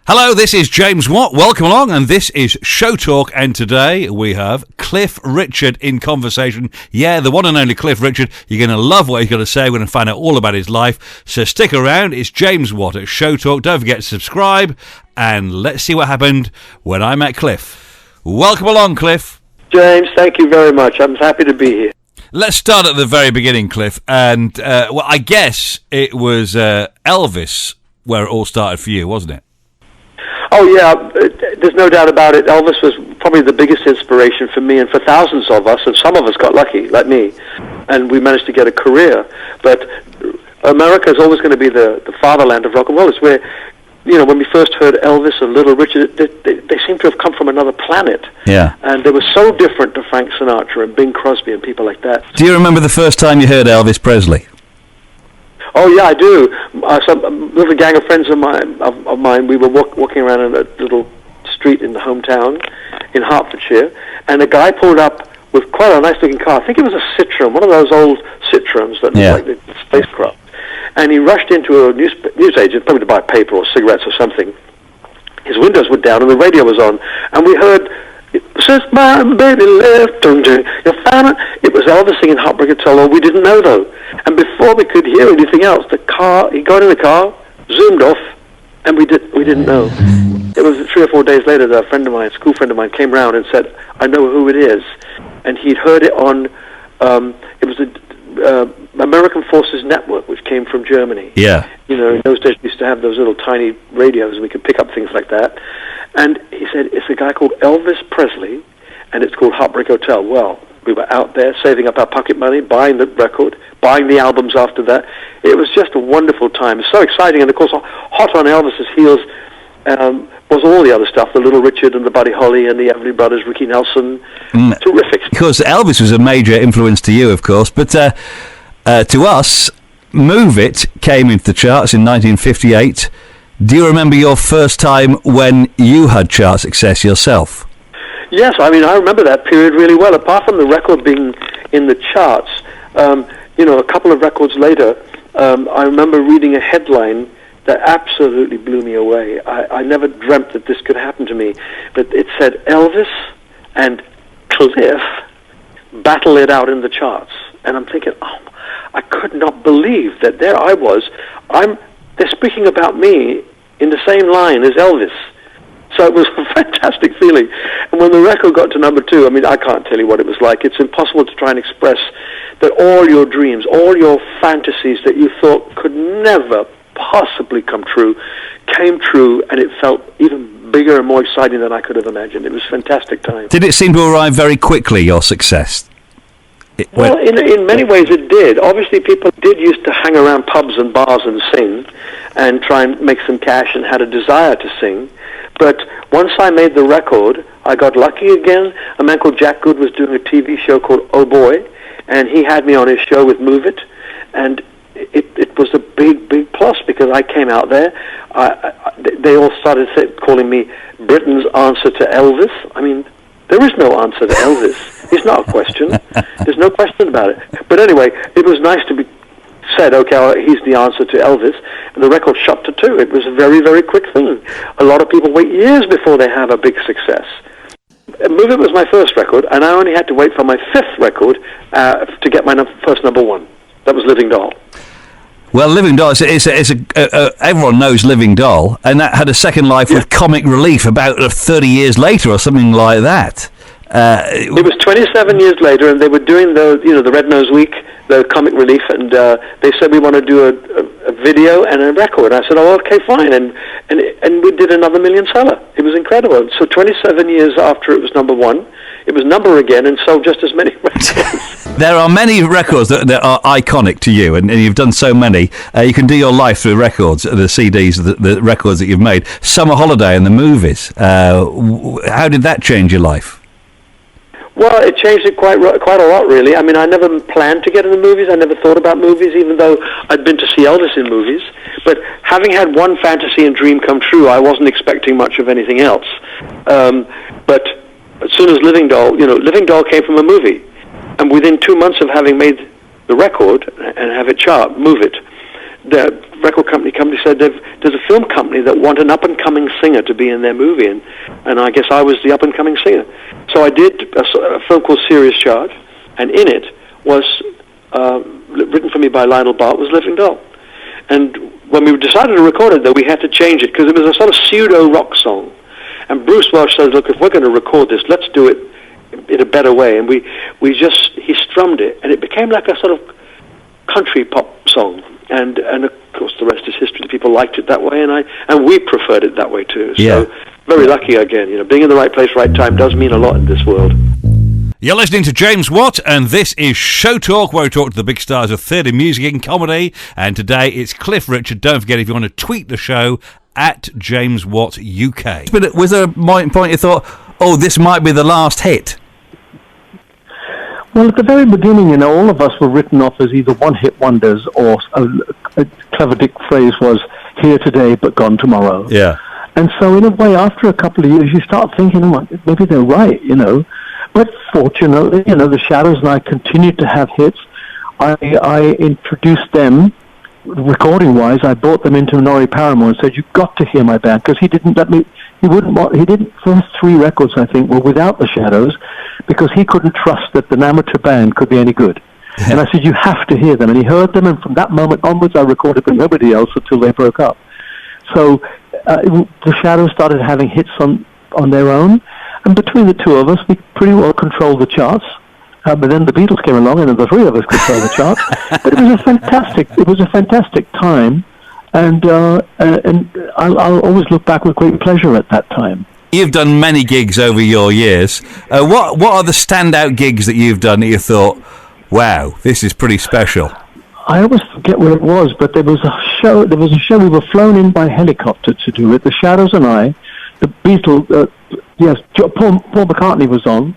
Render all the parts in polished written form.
Hello, this is James Watt. Welcome along, and this is Show Talk, and today we have Cliff Richard in conversation. Yeah, the one and only Cliff Richard. You're going to love what he's going to say. We're going to find out all about his life. So stick around. It's James Watt at Show Talk. Don't forget to subscribe, and let's see what happened when I met Cliff. Welcome along, Cliff. James, thank you very much. I'm happy to be here. Let's start at the very beginning, Cliff. And, well, I guess it was Elvis where it all started for you, wasn't it? Oh, yeah, there's no doubt about it. Elvis was probably the biggest inspiration for me and for thousands of us, and some of us got lucky, like me, and we managed to get a career. But America is always going to be the fatherland of rock and roll. It's where, you know, when we first heard Elvis and Little Richard, they seem to have come from another planet. Yeah. And they were so different to Frank Sinatra and Bing Crosby and people like that. Do you remember the first time you heard Elvis Presley? Oh yeah, I do. With a gang of friends of mine, we were walking around in a little street in the hometown in Hertfordshire, and a guy pulled up with quite a nice-looking car. I think it was a Citroen, one of those old Citroens that look like the spacecraft. And he rushed into a newsagent, probably to buy paper or cigarettes or something. His windows were down and the radio was on, and we heard, "Since my baby left, you found it." It was Elvis singing "Heartbreak Hotel." We didn't know though, and before we could hear anything else, he got in the car, zoomed off, and we didn't know. It was 3 or 4 days later that a school friend of mine, came round and said, "I know who it is," and he'd heard it on. It was the American Forces Network, which came from Germany. Yeah. You know, in those days we used to have those little tiny radios, and we could pick up things like that. And he said, "It's a guy called Elvis Presley, and it's called Heartbreak Hotel." Well, we were out there saving up our pocket money, buying the record, buying the albums after that. It was just a wonderful time. So exciting. And, of course, hot on Elvis's heels was all the other stuff, the Little Richard and the Buddy Holly and the Everly Brothers, Ricky Nelson. Terrific. Because Elvis was a major influence to you, of course, but to us, Move It came into the charts in 1958. Do you remember your first time when you had chart success yourself? Yes, I mean, I remember that period really well. Apart from the record being in the charts, you know, a couple of records later, I remember reading a headline that absolutely blew me away. I never dreamt that this could happen to me, but it said Elvis and Cliff battle it out in the charts. And I'm thinking, oh, I could not believe that there I was. They're speaking about me in the same line as Elvis. So it was a fantastic feeling. And when the record got to number 2, I mean, I can't tell you what it was like. It's impossible to try and express that all your dreams, all your fantasies that you thought could never possibly come true, came true, and it felt even bigger and more exciting than I could have imagined. It was a fantastic time. Did it seem to arrive very quickly, your success? Well, in many ways it did. Obviously, people did used to hang around pubs and bars and sing and try and make some cash and had a desire to sing. But once I made the record, I got lucky again. A man called Jack Good was doing a TV show called Oh Boy, and he had me on his show with Move It, and it was a big, big plus because I came out there. They all started calling me Britain's answer to Elvis. I mean, there is no answer to Elvis. It's not a question. There's no question about it. But anyway, it was nice to be said, okay, he's the answer to Elvis, and the record shot to 2. It was a very, very quick thing. A lot of people wait years before they have a big success. Move It was my first record, and I only had to wait for my 5th record to get my first number 1. That was Living Doll. Well, Living Doll, everyone knows Living Doll, and that had a second life with Comic Relief about 30 years later or something like that. It was 27 years later, and they were doing the Red Nose Week, the Comic Relief, and they said, we want to do a video and a record. I said, oh, okay, fine, and we did another million seller. It was incredible. So 27 years after it was number 1, it was number again and sold just as many records. There are many records that are iconic to you, and you've done so many. You can do your life through records, the CDs, the records that you've made. Summer Holiday and the movies. How did that change your life? Well, it changed it quite a lot, really. I mean, I never planned to get into movies. I never thought about movies, even though I'd been to see Elvis in movies. But having had one fantasy and dream come true, I wasn't expecting much of anything else. But as soon as Living Doll came from a movie. And within 2 months of having made the record and have it chart, Move It, the record company said there's a film company that want an up-and-coming singer to be in their movie, and I guess I was the up-and-coming singer. So I did a film called Serious Charge, and in it was, written for me by Lionel Bart, was Living Doll. And when we decided to record it, though, we had to change it, because it was a sort of pseudo-rock song. And Bruce Welch said, look, if we're going to record this, let's do it in a better way. And he strummed it, and it became like a sort of country pop song. And of course, the rest is history. The people liked it that way, and we preferred it that way too. Yeah. So very lucky again. Being in the right place, right time does mean a lot in this world. You're listening to James Watt, and this is Show Talk, where we talk to the big stars of theatre, music and comedy. And today it's Cliff Richard. Don't forget, if you want to tweet the show, at James Watt UK. But was there a point you thought, oh, this might be the last hit? Well, at the very beginning, all of us were written off as either one-hit wonders, or a clever Dick phrase was, here today but gone tomorrow. Yeah. And so in a way, after a couple of years, you start thinking, oh, maybe they're right, But fortunately, the Shadows and I continued to have hits. I introduced them, recording-wise. I brought them into Norrie Paramore and said, you've got to hear my band, because he didn't let me, first 3 records, I think, were without the Shadows, because he couldn't trust that an amateur band could be any good. Yeah. And I said, you have to hear them. And he heard them, and from that moment onwards, I recorded with nobody else until they broke up. So the Shadows started having hits on their own, and between the two of us, we pretty well controlled the charts. But then the Beatles came along, and the 3 of us controlled the charts. But it was a fantastic time, and I'll always look back with great pleasure at that time. You've done many gigs over your years. What are the standout gigs that you've done that you thought, wow, this is pretty special? I always forget what it was, but there was a show. We were flown in by helicopter to do it. The Shadows and I, the Beatles. Yes, Paul McCartney was on.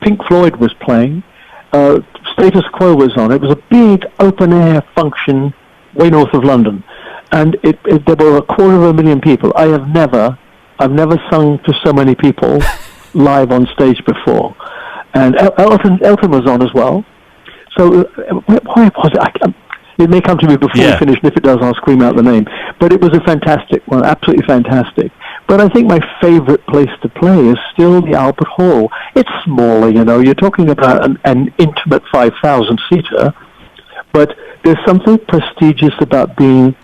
Pink Floyd was playing. Status Quo was on. It was a big open-air function way north of London, and there were 250,000 people. I've never sung to so many people live on stage before. And Elton was on as well. So why was it? It may come to me before we finish, and if it does, I'll scream out the name. But it was a fantastic one, absolutely fantastic. But I think my favorite place to play is still the Albert Hall. It's smaller, You're talking about an intimate 5,000-seater, but there's something prestigious about being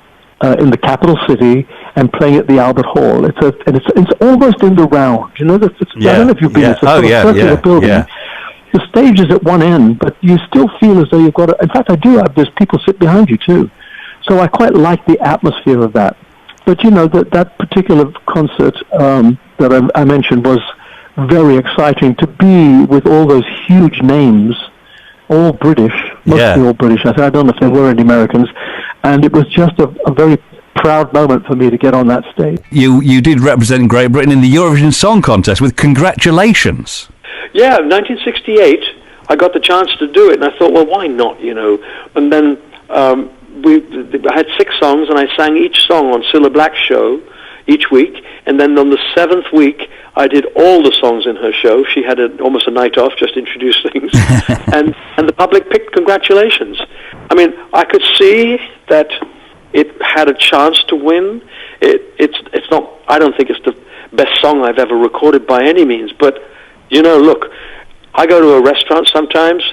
in the capital city and playing at the Albert Hall. It's almost in the round. I don't know if you've been. It's a sort of circular building. Yeah. The stage is at one end, but you still feel as though you've got in fact, I do have, there's people sit behind you too. So I quite like the atmosphere of that. But that particular concert that I mentioned was very exciting, to be with all those huge names, all British, mostly all British. I don't know if there were any Americans. And it was just a very proud moment for me to get on that stage. You did represent Great Britain in the Eurovision Song Contest with Congratulations. Yeah, 1968, I got the chance to do it, and I thought, well, why not, And then I had 6 songs, and I sang each song on Cilla Black's show each week, and then on the 7th week, I did all the songs in her show. She had almost a night off, just introduced things, and the public picked Congratulations. I mean, I could see that it had a chance to win. It's not. I don't think it's the best song I've ever recorded by any means, but look, I go to a restaurant sometimes,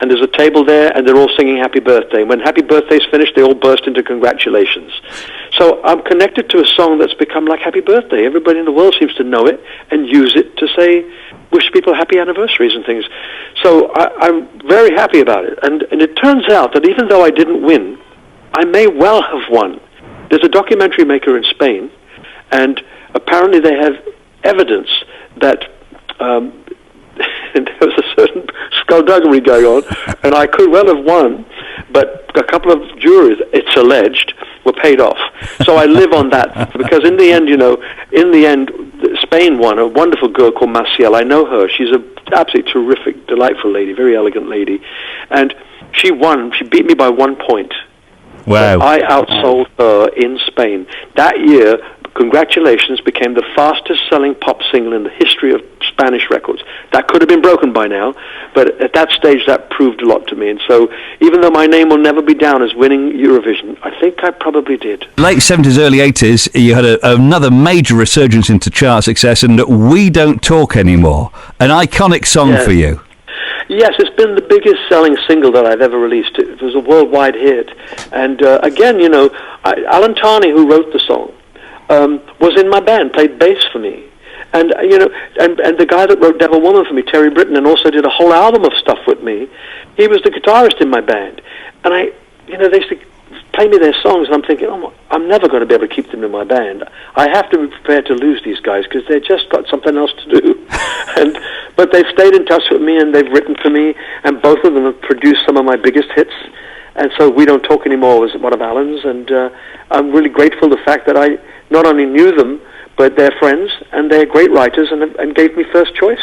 and there's a table there, and they're all singing Happy Birthday. When Happy Birthday's finished, they all burst into Congratulations. So I'm connected to a song that's become like Happy Birthday. Everybody in the world seems to know it and use it to say, wish people happy anniversaries and things. So I'm very happy about it. And it turns out that even though I didn't win, I may well have won. There's a documentary maker in Spain, and apparently they have evidence that there was a certain skullduggery going on, and I could well have won, but a couple of juries, it's alleged, were paid off. So I live on that, because in the end, Spain won. A wonderful girl called Maciel. I know her. She's an absolutely terrific, delightful lady, very elegant lady, and she won. She beat me by 1 point. Wow. I outsold her in Spain. That year, Congratulations became the fastest-selling pop single in the history of Spanish records. That could have been broken by now, but at that stage that proved a lot to me. And so even though my name will never be down as winning Eurovision, I think I probably did. Late 70s, early 80s, you had another major resurgence into chart success, and We Don't Talk Anymore, an iconic song for you. Yes, it's been the biggest selling single that I've ever released. It was a worldwide hit. And again, you know, Alan Tarney, who wrote the song, was in my band, played bass for me. And, you know, and the guy that wrote Devil Woman for me, Terry Britton, and also did a whole album of stuff with me, he was the guitarist in my band. And they used to play me their songs, and I'm thinking, oh, I'm never going to be able to keep them in my band. I have to be prepared to lose these guys because they've just got something else to do. But they've stayed in touch with me, and they've written for me, and both of them have produced some of my biggest hits. And so We Don't Talk Anymore was one of Alan's, and I'm really grateful the fact that I not only knew them, but they're friends, and they're great writers, and gave me first choice.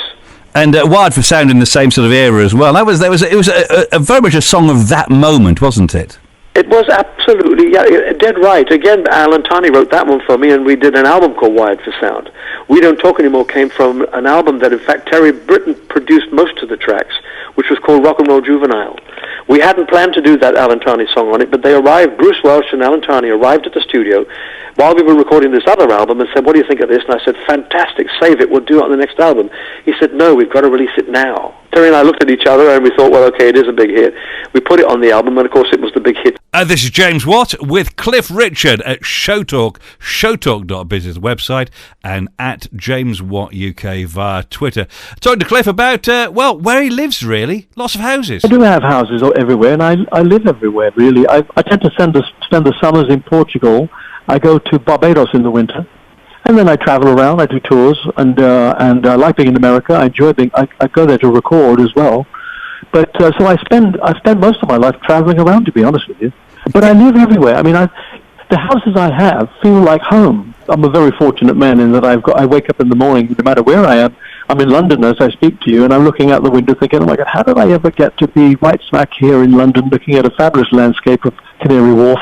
And Wired for Sound in the same sort of era as well. It was a very much a song of that moment, wasn't it? It was absolutely, dead right. Again, Alan Tarney wrote that one for me, and we did an album called Wired for Sound. We Don't Talk Anymore came from an album that, in fact, Terry Britton produced most of the tracks, which was called Rock and Roll Juvenile. We hadn't planned to do that Alan Tarney song on it, but they arrived, Bruce Welch and Alan Tarney arrived at the studio while we were recording this other album and said, what do you think of this? And I said, fantastic, save it, we'll do it on the next album. He said, no, we've got to release it now. Terry and I looked at each other and we thought, well, okay, it is a big hit. We put it on the album, and of course it was the big hit. This is James Watt with Cliff Richard at SHOWTALK, SHOWTALK.BIZ's website, and at James Watt UK via Twitter. Talking to Cliff about, where he lives, really. Lots of houses. I do have houses everywhere, and I live everywhere, really. I tend to spend the summers in Portugal. I go to Barbados in the winter, and then I travel around. I do tours, and I like being in America. I enjoy being. I go there to record as well. But so I spend most of my life traveling around, to be honest with you. But I live everywhere. I mean, the houses I have feel like home. I'm a very fortunate man in that I wake up in the morning, no matter where I am. I'm in London as I speak to you, and I'm looking out the window thinking, oh my God, how did I ever get to be right smack here in London looking at a fabulous landscape of Canary Wharf?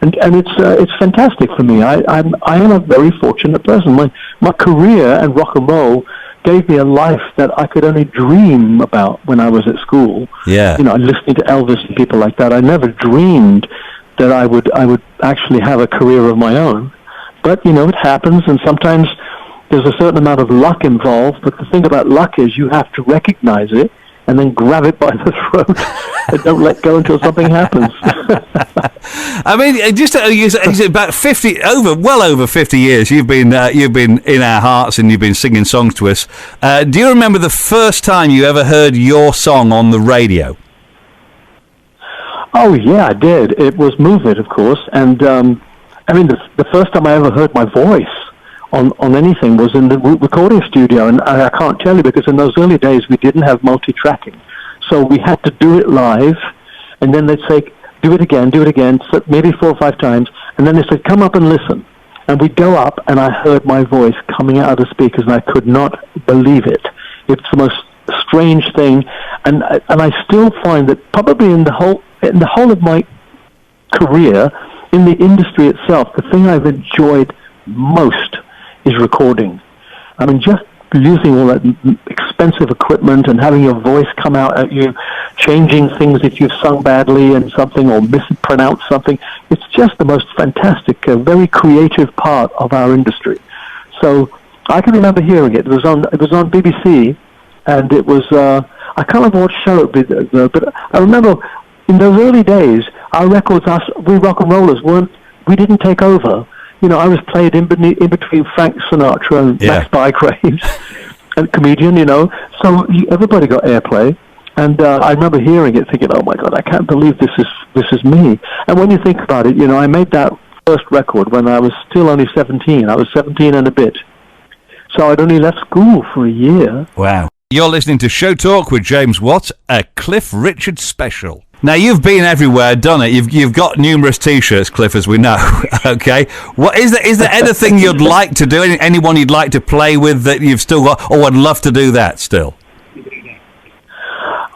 And it's fantastic for me. I am a very fortunate person. My career and rock and roll gave me a life that I could only dream about when I was at school. Yeah. You know, listening to Elvis and people like that. I never dreamed that I would actually have a career of my own. But, you know, it happens, and sometimes there's a certain amount of luck involved, but the thing about luck is you have to recognize it and then grab it by the throat and don't let go until something happens. I mean, just about 50, well over 50 years, you've been in our hearts and you've been singing songs to us. Do you remember the first time you ever heard your song on the radio? Oh yeah, I did. It was Move It, of course, and I mean the first time I ever heard my voice on anything was in the recording studio, and I can't tell you because in those early days we didn't have multi-tracking, so we had to do it live, and then they'd say, do it again, so maybe 4 or 5 times, and then they said, come up and listen. And we'd go up, and I heard my voice coming out of the speakers, and I could not believe it. It's the most strange thing, and I still find that probably in the whole of my career, in the industry itself, the thing I've enjoyed most is recording. I mean, just using all that expensive equipment and having your voice come out at you, changing things if you've sung badly and something or mispronounced something. It's just the most fantastic, very creative part of our industry. So I can remember hearing it. It was on BBC, and it was I can't remember what show it was, but I remember in those early days, our records, we rock and rollers we didn't take over. You know, I was played in between Frank Sinatra and Max Bygraves, a comedian, you know, so everybody got airplay. And I remember hearing it thinking, oh my God, I can't believe this is me. And when you think about it, you know, I made that first record when I was still only 17. I was 17 and a bit. So I'd only left school for a year. Wow. You're listening to Show Talk with James Watt, a Cliff Richard special. Now, you've been everywhere, done it. You've got numerous T-shirts, Cliff, as we know. Okay, what is there anything you'd like to do? Anyone you'd like to play with that you've still got, or would love to do that still?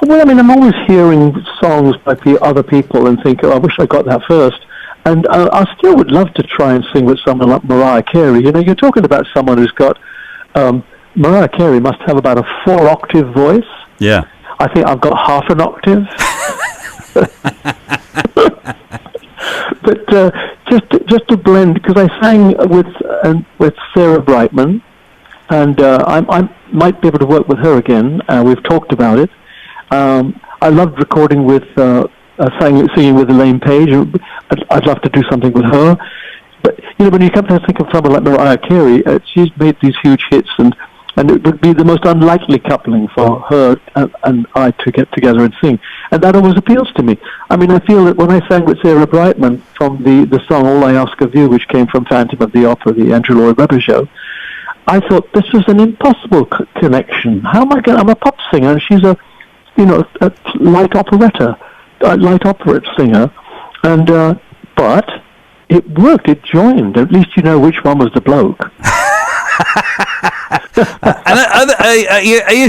Well, I mean, I'm always hearing songs by other people and think, oh, I wish I got that first. And I still would love to try and sing with someone like Mariah Carey. You know, you're talking about someone who's got... Mariah Carey must have about a 4-octave voice. Yeah. I think I've got half an octave. But just to blend, because I sang with Sarah Brightman, and I might be able to work with her again. We've talked about it. I loved recording with singing with Elaine Page. I'd love to do something with her. But you know, when you come to think of someone like Mariah Carey, she's made these huge hits, and it would be the most unlikely coupling for her and I to get together and sing. And that always appeals to me. I mean, I feel that when I sang with Sarah Brightman from the song All I Ask of You, which came from Phantom of the Opera, the Andrew Lloyd Webber show, I thought this was an impossible connection. How am I going? I'm a pop singer, and she's a light opera singer, and but it worked. It joined. At least you know which one was the bloke. And are you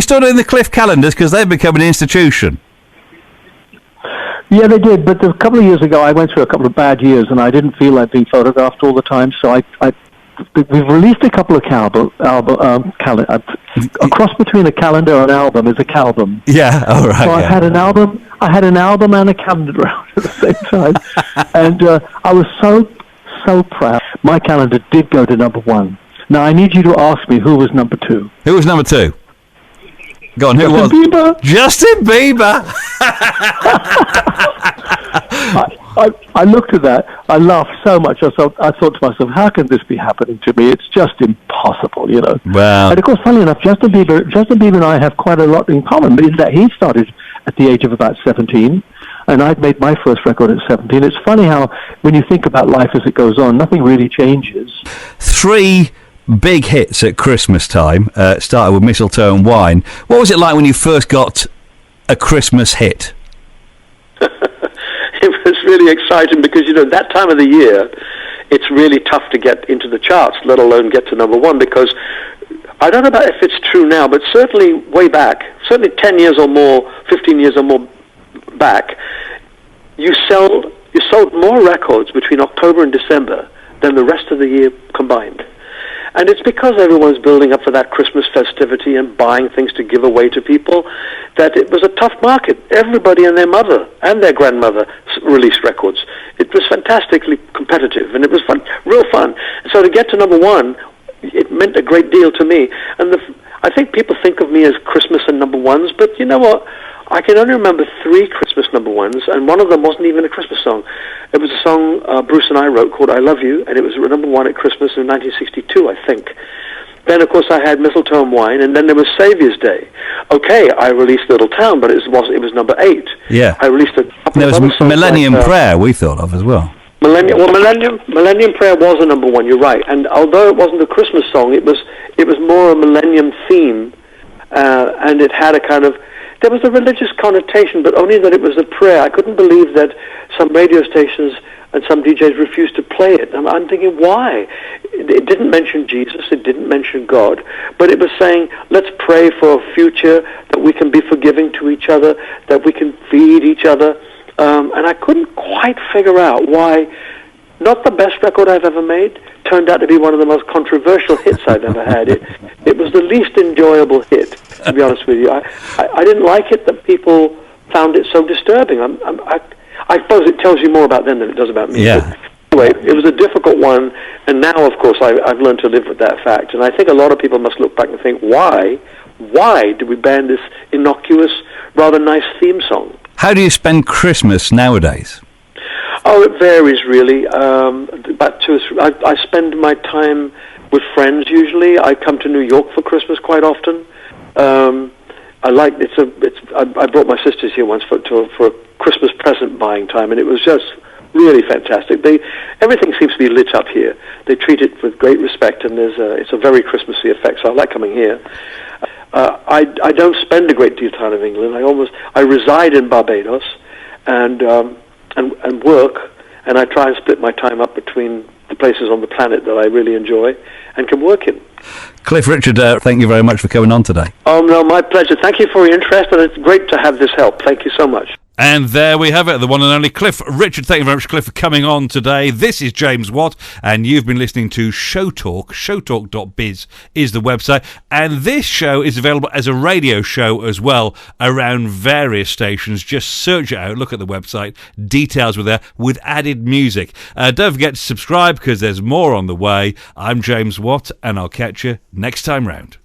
still doing the Cliff calendars, because they've become an institution? Yeah, they did. But a couple of years ago, I went through a couple of bad years, and I didn't feel like being photographed all the time. So we've released a couple of a cross between a calendar and an album is a calbum. Yeah, all right. So I had an album and a calendar out at the same time, and I was so proud. My calendar did go to number 1. Now I need you to ask me who was number 2. Who was number 2? Go on. Who was? Justin Bieber. Justin Bieber. I looked at that. I laughed so much. I thought to myself, how can this be happening to me? It's just impossible, you know. Wow. And of course, funny enough, Justin Bieber and I have quite a lot in common, in that he started at the age of about 17, and I'd made my first record at 17. It's funny how, when you think about life as it goes on, nothing really changes. 3 big hits at Christmas time, started with Mistletoe and Wine. What was it like when you first got a Christmas hit? It was really exciting because, you know, that time of the year, it's really tough to get into the charts, let alone get to number 1, because I don't know about if it's true now, but certainly way back, certainly 10 years or more, 15 years or more back, you sold more records between October and December than the rest of the year combined. And it's because everyone's building up for that Christmas festivity and buying things to give away to people, that it was a tough market. Everybody and their mother and their grandmother released records. It was fantastically competitive, and it was fun, real fun. So to get to number 1, it meant a great deal to me. And I think people think of me as Christmas and number 1s, but you know what? I can only remember 3 Christmas number 1s, and one of them wasn't even a Christmas song. It was a song Bruce and I wrote called I Love You, and it was number 1 at Christmas in 1962, I think. Then, of course, I had Mistletoe and Wine, and then there was Saviour's Day. Okay, I released Little Town, but it was number 8. Yeah. I released a couple There of was other songs Millennium like, Prayer we thought of as well. Millennium Prayer was a number 1, you're right. And although it wasn't a Christmas song, it was more a millennium theme, and it had a kind of... There was a religious connotation, but only that it was a prayer. I couldn't believe that some radio stations and some DJs refused to play it. And I'm thinking, why? It didn't mention Jesus, it didn't mention God, but it was saying, let's pray for a future, that we can be forgiving to each other, that we can feed each other. And I couldn't quite figure out why not the best record I've ever made turned out to be one of the most controversial hits I've ever had. It was the least enjoyable hit, to be honest with you. I didn't like it that people found it so disturbing. I suppose it tells you more about them than it does about me. Yeah. But anyway, it was a difficult one, and now, of course, I've learned to live with that fact. And I think a lot of people must look back and think, why did we ban this innocuous, rather nice theme song? How do you spend Christmas nowadays? Oh, it varies really. I spend my time with friends usually. I come to New York for Christmas quite often. I brought my sisters here once for a Christmas present buying time, and it was just really fantastic. Everything seems to be lit up here. They treat it with great respect, and it's a very Christmassy effect. So I like coming here. I don't spend a great deal of time in England. I reside in Barbados, and work, and I try and split my time up between the places on the planet that I really enjoy and can work in. Cliff Richard, thank you very much for coming on today. Oh, no, my pleasure. Thank you for your interest, and it's great to have this help. Thank you so much. And there we have it, the one and only Cliff Richard. Thank you very much, Cliff, for coming on today. This is James Watt, and you've been listening to Show Talk. SHOWTALK.BIZ is the website, and this show is available as a radio show as well around various stations. Just search it out, look at the website, details were there with added music. Don't forget to subscribe because there's more on the way. I'm James Watt, and I'll catch you next time round.